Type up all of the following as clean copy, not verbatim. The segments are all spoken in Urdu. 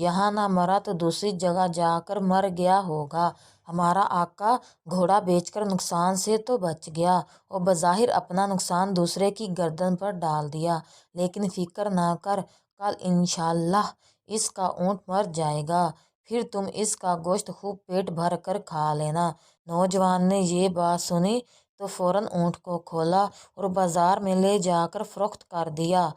یہاں نہ مرا تو دوسری جگہ جا کر مر گیا ہوگا۔ ہمارا آقا گھوڑا بیچ کر نقصان سے تو بچ گیا اور بظاہر اپنا نقصان دوسرے کی گردن پر ڈال دیا، لیکن فکر نہ کر، کل انشاءاللہ اس کا اونٹ مر جائے گا، پھر تم اس کا گوشت خوب پیٹ بھر کر کھا لینا۔ نوجوان نے یہ بات سنی تو فوراً اونٹ کو کھولا اور بازار میں لے جا کر فروخت کر دیا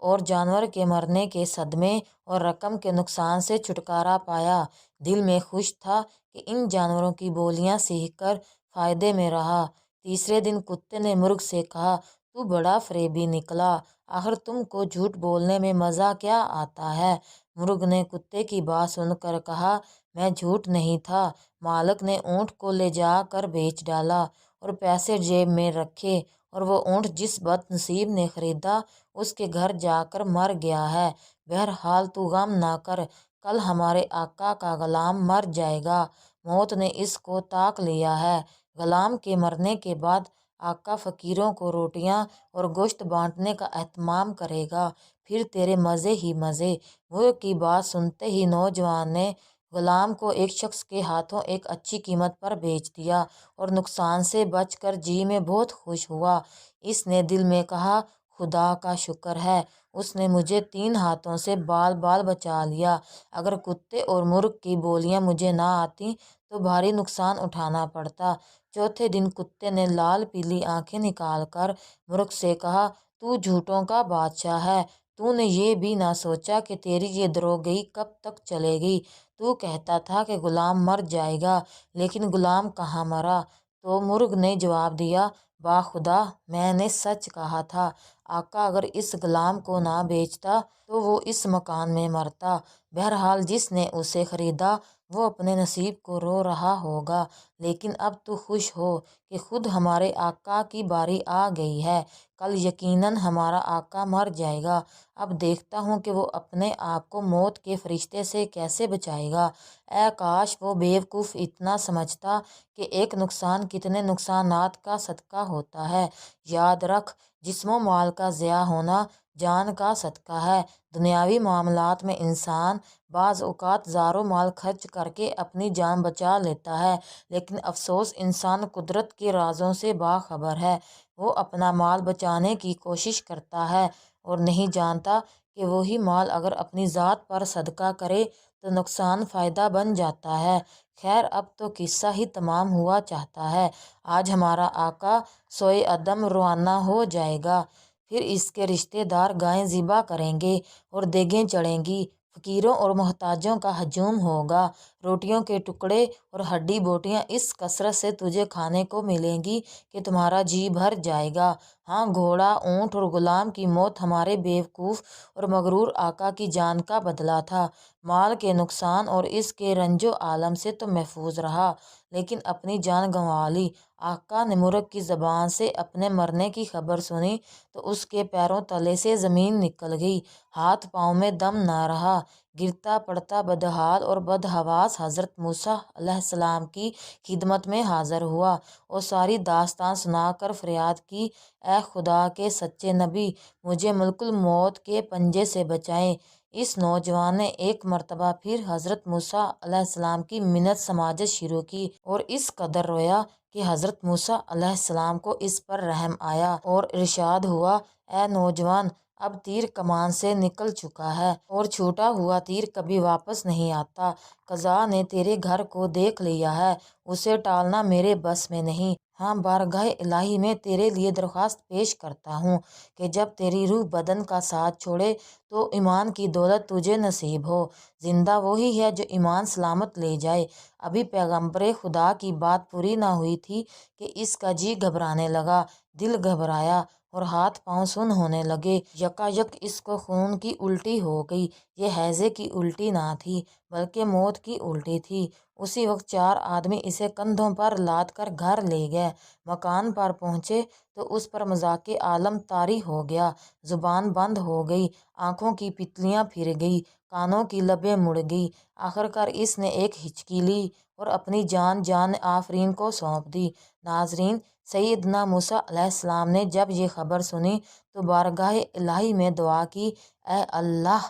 اور جانور کے مرنے کے صدمے اور رقم کے نقصان سے چھٹکارا پایا۔ دل میں خوش تھا کہ ان جانوروں کی بولیاں سیکھ کر فائدے میں رہا۔ تیسرے دن کتے نے مرغ سے کہا، تو بڑا فریبی نکلا، آخر تم کو جھوٹ بولنے میں مزہ کیا آتا ہے؟ مرغ نے کتے کی بات سن کر کہا، میں جھوٹ نہیں تھا، مالک نے اونٹ کو لے جا کر بیچ ڈالا اور پیسے جیب میں رکھے، اور وہ اونٹ جس بد نصیب نے خریدا اس کے گھر جا کر مر گیا ہے۔ بہرحال تو غم نہ کر، کل ہمارے آقا کا غلام مر جائے گا، موت نے اس کو تاک لیا ہے۔ غلام کے مرنے کے بعد آقا فقیروں کو روٹیاں اور گوشت بانٹنے کا اہتمام کرے گا، پھر تیرے مزے ہی مزے۔ مرغ کی بات سنتے ہی نوجوان نے غلام کو ایک شخص کے ہاتھوں ایک اچھی قیمت پر بیچ دیا اور نقصان سے بچ کر جی میں بہت خوش ہوا۔ اس نے دل میں کہا، خدا کا شکر ہے، اس نے مجھے 3 ہاتھوں سے بال بال بچا لیا، اگر کتے اور مرغ کی بولیاں مجھے نہ آتی تو بھاری نقصان اٹھانا پڑتا۔ چوتھے دن کتے نے لال پیلی آنکھیں نکال کر مرغ سے کہا، تو جھوٹوں کا بادشاہ ہے، تو نے یہ بھی نہ سوچا کہ تیری یہ دروغگوئی کب تک چلے گی؟ تو کہتا تھا کہ غلام مر جائے گا، لیکن غلام کہاں مرا؟ تو مرغ نے جواب دیا، باخدا میں نے سچ کہا تھا، آقا اگر اس غلام کو نہ بیچتا تو وہ اس مکان میں مرتا۔ بہرحال جس نے اسے خریدا وہ اپنے نصیب کو رو رہا ہوگا، لیکن اب تو خوش ہو کہ خود ہمارے آقا کی باری آ گئی ہے، کل یقیناً ہمارا آقا مر جائے گا، اب دیکھتا ہوں کہ وہ اپنے آپ کو موت کے فرشتے سے کیسے بچائے گا۔ اے کاش وہ بیوقوف اتنا سمجھتا کہ ایک نقصان کتنے نقصانات کا صدقہ ہوتا ہے۔ یاد رکھ، جسم و مال کا ضیاع ہونا جان کا صدقہ ہے۔ دنیاوی معاملات میں انسان بعض اوقات زار و مال خرچ کر کے اپنی جان بچا لیتا ہے، لیکن افسوس انسان قدرت کے رازوں سے باخبر ہے۔ وہ اپنا مال بچانے کی کوشش کرتا ہے اور نہیں جانتا کہ وہی مال اگر اپنی ذات پر صدقہ کرے تو نقصان فائدہ بن جاتا ہے۔ خیر اب تو قصہ ہی تمام ہوا چاہتا ہے۔ آج ہمارا آقا سوئے عدم روانہ ہو جائے گا، پھر اس کے رشتے دار گائیں ذبح کریں گے اور دیگیں چڑھیں گی، فقیروں اور محتاجوں کا ہجوم ہوگا، روٹیوں کے ٹکڑے اور ہڈی بوٹیاں اس کثرت سے تجھے کھانے کو ملیں گی کہ تمہارا جی بھر جائے گا۔ ہاں، گھوڑا، اونٹ اور غلام کی موت ہمارے بیوقوف اور مغرور آقا کی جان کا بدلہ تھا، مال کے نقصان اور اس کے رنج و عالم سے تو محفوظ رہا، لیکن اپنی جان گنوا لی۔ آقا نے مرغ کی زبان سے اپنے مرنے کی خبر سنی تو اس کے پیروں تلے سے زمین نکل گئی، ہاتھ پاؤں میں دم نہ رہا، گرتا پڑتا بدحال اور بدحواس حضرت موسیٰ علیہ السلام کی خدمت میں حاضر ہوا اور ساری داستان سنا کر فریاد کی، اے خدا کے سچے نبی، مجھے ملک الموت کے پنجے سے بچائیں۔ اس نوجوان نے ایک مرتبہ پھر حضرت موسیٰ علیہ السلام کی منت سماجت شروع کی اور اس قدر رویا کہ حضرت موسیٰ علیہ السلام کو اس پر رحم آیا اور ارشاد ہوا، اے نوجوان، اب تیر کمان سے نکل چکا ہے اور چھوٹا ہوا تیر کبھی واپس نہیں آتا، قضا نے تیرے گھر کو دیکھ لیا ہے، اسے ٹالنا میرے بس میں نہیں۔ ہاں، بارگاہ الہی میں تیرے لیے درخواست پیش کرتا ہوں کہ جب تیری روح بدن کا ساتھ چھوڑے تو ایمان کی دولت تجھے نصیب ہو۔ زندہ وہی ہے جو ایمان سلامت لے جائے۔ ابھی پیغمبر خدا کی بات پوری نہ ہوئی تھی کہ اس کا جی گھبرانے لگا، دل گھبرایا اور ہاتھ پاؤں سن ہونے لگے، یکایک اس کو خون کی الٹی ہو گئی۔ یہ ہیضے کی الٹی نہ تھی بلکہ موت کی الٹی تھی۔ اسی وقت 4 آدمی اسے کندھوں پر لاد کر گھر لے گئے۔ مکان پر پہنچے تو اس پر مذاق عالم طاری ہو گیا، زبان بند ہو گئی، آنکھوں کی پتلیاں پھر گئی، کانوں کی لبیں مڑ گئی، آخرکار اس نے ایک ہچکی لی اور اپنی جان آفرین کو سونپ دی۔ ناظرین، سیدنا موسیٰ علیہ السلام نے جب یہ خبر سنی تو بارگاہ الہی میں دعا کی، اے اللہ،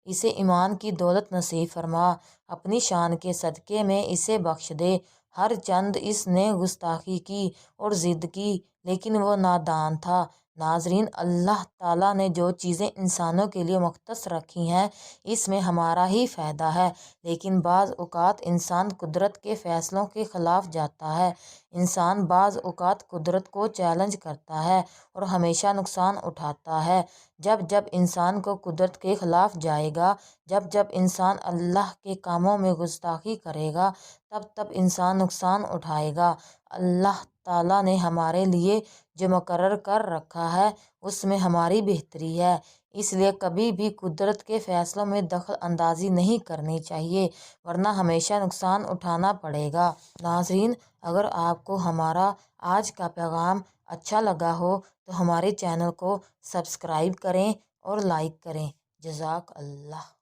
اسے ایمان کی دولت نصیب فرما، اپنی شان کے صدقے میں اسے بخش دے۔ ہر چند اس نے گستاخی کی اور ضد کی، لیکن وہ نادان تھا۔ ناظرین، اللہ تعالیٰ نے جو چیزیں انسانوں کے لیے مختص رکھی ہیں اس میں ہمارا ہی فائدہ ہے، لیکن بعض اوقات انسان قدرت کے فیصلوں کے خلاف جاتا ہے۔ انسان بعض اوقات قدرت کو چیلنج کرتا ہے اور ہمیشہ نقصان اٹھاتا ہے۔ جب جب انسان کو قدرت کے خلاف جائے گا، جب جب انسان اللہ کے کاموں میں گستاخی کرے گا، تب تب انسان نقصان اٹھائے گا۔ اللہ تعالیٰ نے ہمارے لیے جو مقرر کر رکھا ہے اس میں ہماری بہتری ہے، اس لیے کبھی بھی قدرت کے فیصلوں میں دخل اندازی نہیں کرنی چاہیے، ورنہ ہمیشہ نقصان اٹھانا پڑے گا۔ ناظرین، اگر آپ کو ہمارا آج کا پیغام اچھا لگا ہو تو ہمارے چینل کو سبسکرائب کریں اور لائک کریں۔ جزاک اللہ۔